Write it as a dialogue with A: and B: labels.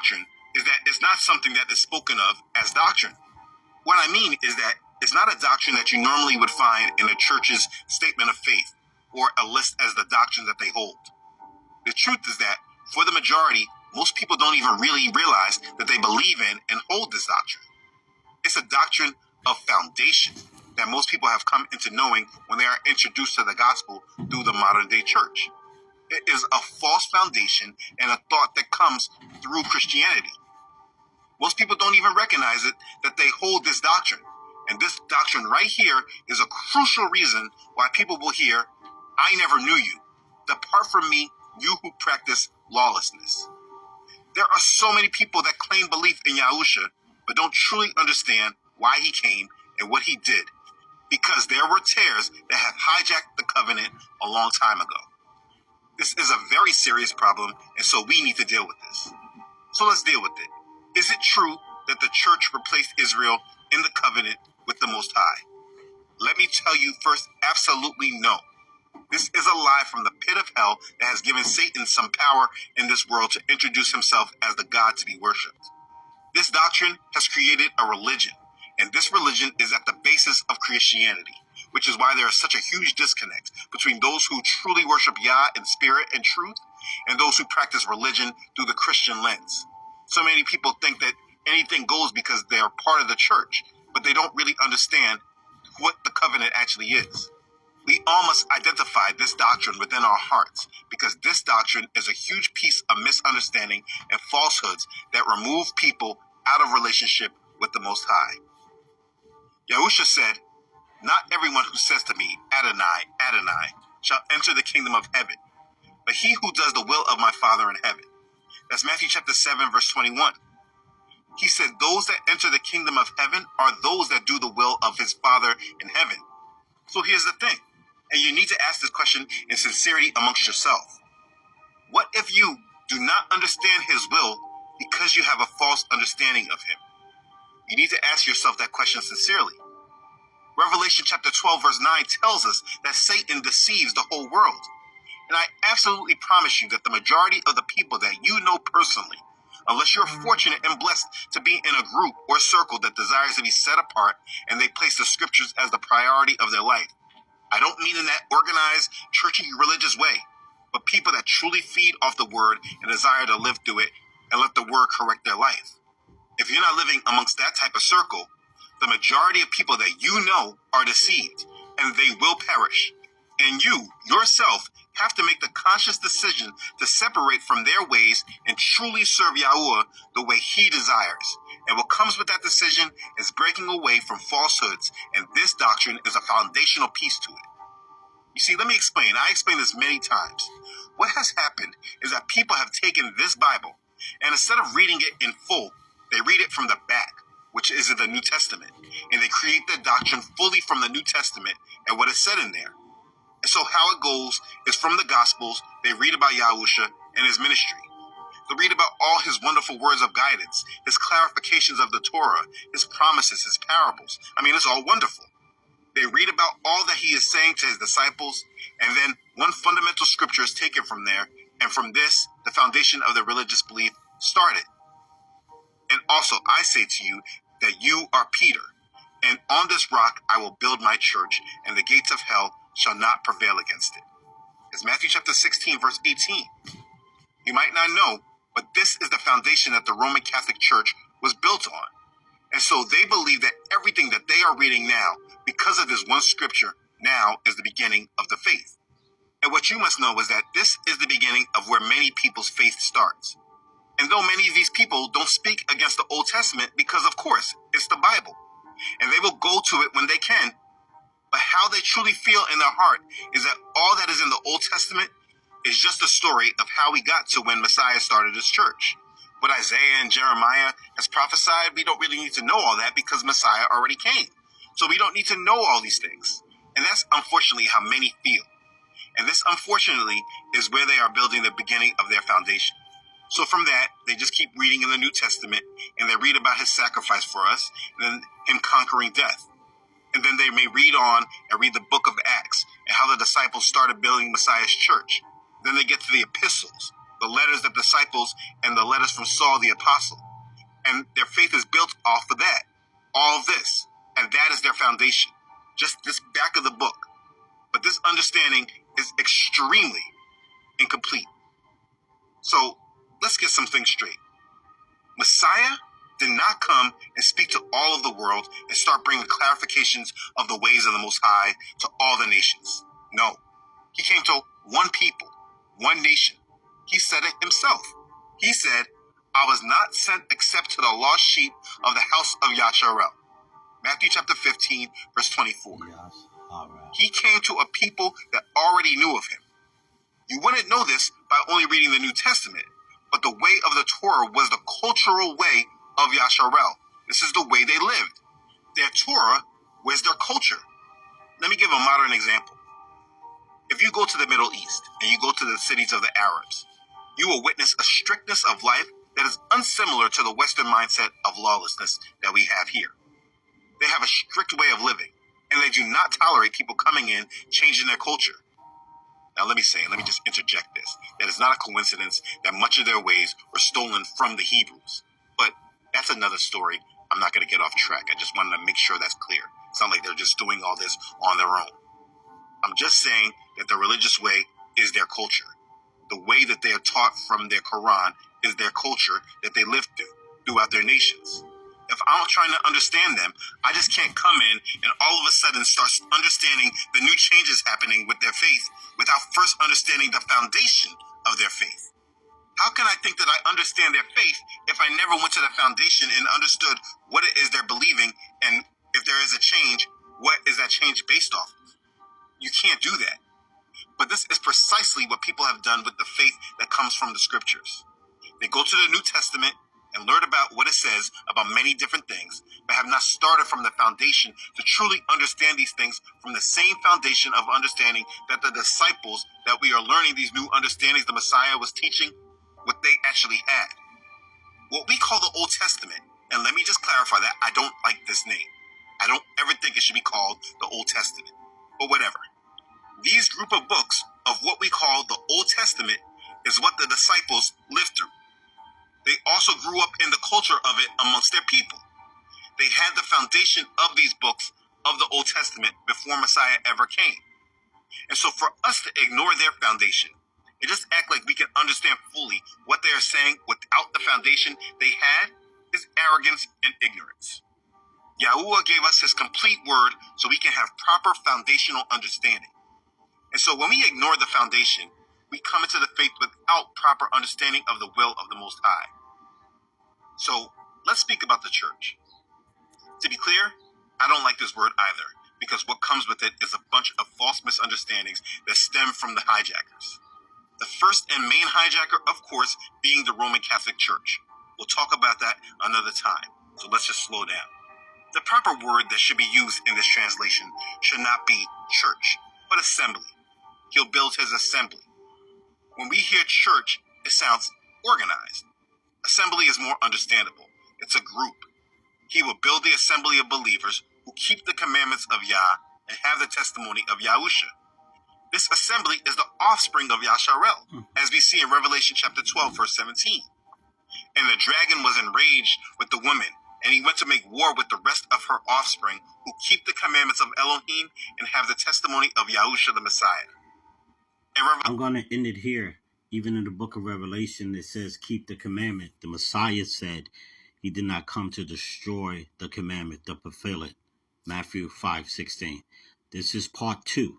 A: doctrine is that it's not something that is spoken of as doctrine. What I mean is that it's not a doctrine that you normally would find in a church's statement of faith or a list as the doctrine that they hold. The truth is that, for the majority, most people don't even really realize that they believe in and hold this doctrine. It's a doctrine of foundation that most people have come into knowing when they are introduced to the gospel through the modern day church. It is a false foundation and a thought that comes through Christianity. Most people don't even recognize it, that they hold this doctrine. And this doctrine right here is a crucial reason why people will hear, "I never knew you. Depart from me, you who practice lawlessness." There are so many people that claim belief in Yahuah, but don't truly understand why he came and what he did, because there were tares that have hijacked the covenant a long time ago. This is a very serious problem, and so we need to deal with this. So let's deal with it. Is it true that the church replaced Israel in the covenant with the Most High? Let me tell you first, absolutely no. This is a lie from the pit of hell that has given Satan some power in this world to introduce himself as the God to be worshipped. This doctrine has created a religion, and this religion is at the basis of Christianity, which is why there is such a huge disconnect between those who truly worship Yah in spirit and truth and those who practice religion through the Christian lens. So many people think that anything goes because they are part of the church, but they don't really understand what the covenant actually is. We all must identify this doctrine within our hearts, because this doctrine is a huge piece of misunderstanding and falsehoods that remove people out of relationship with the Most High. Yahuah said, "Not everyone who says to me, Adonai, Adonai, shall enter the kingdom of heaven, but he who does the will of my Father in heaven." That's Matthew chapter 7, verse 21. He said those that enter the kingdom of heaven are those that do the will of his Father in heaven. So here's the thing, and you need to ask this question in sincerity amongst yourself. What if you do not understand his will because you have a false understanding of him? You need to ask yourself that question sincerely. Revelation chapter 12, verse 9 tells us that Satan deceives the whole world. And I absolutely promise you that the majority of the people that you know personally, unless you're fortunate and blessed to be in a group or circle that desires to be set apart and they place the scriptures as the priority of their life. I don't mean in that organized, churchy, religious way, but people that truly feed off the word and desire to live through it and let the word correct their life. If you're not living amongst that type of circle, the majority of people that you know are deceived, and they will perish. And you, yourself, have to make the conscious decision to separate from their ways and truly serve Yahuah the way he desires. And what comes with that decision is breaking away from falsehoods, and this doctrine is a foundational piece to it. You see, let me explain. I explained this many times. What has happened is that people have taken this Bible, and instead of reading it in full, they read it from the back, which is in the New Testament, and they create their doctrine fully from the New Testament and what is said in there. And so how it goes is from the Gospels, they read about Yahuah and his ministry. They read about all his wonderful words of guidance, his clarifications of the Torah, his promises, his parables. I mean, it's all wonderful. They read about all that he is saying to his disciples, and then one fundamental scripture is taken from there, and from this, the foundation of the religious belief started. And also, I say to you that you are Peter, and on this rock I will build my church, and the gates of hell shall not prevail against it. It's Matthew chapter 16, verse 18. You might not know, but this is the foundation that the Roman Catholic Church was built on. And so they believe that everything that they are reading now, because of this one scripture, now is the beginning of the faith. And what you must know is that this is the beginning of where many people's faith starts. And though many of these people don't speak against the Old Testament because, of course, it's the Bible, and they will go to it when they can, but how they truly feel in their heart is that all that is in the Old Testament is just a story of how we got to when Messiah started his church. What Isaiah and Jeremiah has prophesied, we don't really need to know all that because Messiah already came. So we don't need to know all these things. And that's unfortunately how many feel. And this, unfortunately, is where they are building the beginning of their foundation. So from that, they just keep reading in the New Testament, and they read about his sacrifice for us, and then him conquering death. And then they may read on and read the book of Acts, and how the disciples started building Messiah's church. Then they get to the epistles. the letters of the disciples and the letters from Saul the apostle. And their faith is built off of that. All of this. And that is their foundation. Just this back of the book. But this understanding is extremely incomplete. So let's get some things straight. Messiah did not come and speak to all of the world and start bringing clarifications of the ways of the Most High to all the nations. No. He came to one people, one nation. He said it himself. He said, I was not sent except to the lost sheep of the house of Yasharel. Matthew chapter 15, verse 24.
B: Yes. All right.
A: He came to a people that already knew of him. You wouldn't know this by only reading the New Testament, but the way of the Torah was the cultural way of Yasharel. This is the way they lived. Their Torah was their culture. Let me give a modern example. If you go to the Middle East and you go to the cities of the Arabs, you will witness a strictness of life that is unsimilar to the Western mindset of lawlessness that we have here. They have a strict way of living, and they do not tolerate people coming in, changing their culture. Now let me just interject this. That is not a coincidence that much of their ways were stolen from the Hebrews. But that's another story. I'm not going to get off track. I just wanted to make sure that's clear. It's not like they're just doing all this on their own. I'm just saying that the religious way is their culture. The way that they are taught from their Quran is their culture that they live throughout their nations. If I'm trying to understand them, I just can't come in and all of a sudden start understanding the new changes happening with their faith without first understanding the foundation of their faith. How can I think that I understand their faith if I never went to the foundation and understood what it is they're believing, and if there is a change, what is that change based off of? You can't do that. But this is precisely what people have done with the faith that comes from the scriptures. They go to the New Testament and learn about what it says about many different things, but have not started from the foundation to truly understand these things from the same foundation of understanding that the disciples that we are learning these new understandings the Messiah was teaching, what they actually had. What we call the Old Testament, and let me just clarify that I don't like this name. I don't ever think it should be called the Old Testament, but whatever. These group of books of what we call the Old Testament is what the disciples lived through. They also grew up in the culture of it amongst their people. They had the foundation of these books of the Old Testament before Messiah ever came. And so for us to ignore their foundation and just act like we can understand fully what they are saying without the foundation they had is arrogance and ignorance. Yahuah gave us his complete word so we can have proper foundational understanding. And so when we ignore the foundation, we come into the faith without proper understanding of the will of the Most High. So let's speak about the church. To be clear, I don't like this word either, because what comes with it is a bunch of false misunderstandings that stem from the hijackers. The first and main hijacker, of course, being the Roman Catholic Church. We'll talk about that another time, so let's just slow down. The proper word that should be used in this translation should not be church, but assembly. He'll build his assembly. When we hear church, it sounds organized. Assembly is more understandable. It's a group. He will build the assembly of believers who keep the commandments of Yah and have the testimony of Yahusha. This assembly is the offspring of Yasharel, as we see in Revelation chapter 12, verse 17. And the dragon was enraged with the woman, and he went to make war with the rest of her offspring who keep the commandments of Elohim and have the testimony of Yahusha the Messiah.
B: I'm going to end it here. Even in the book of Revelation, it says, keep the commandment. The Messiah said he did not come to destroy the commandment, to fulfill it. Matthew 5:16. This is part 2.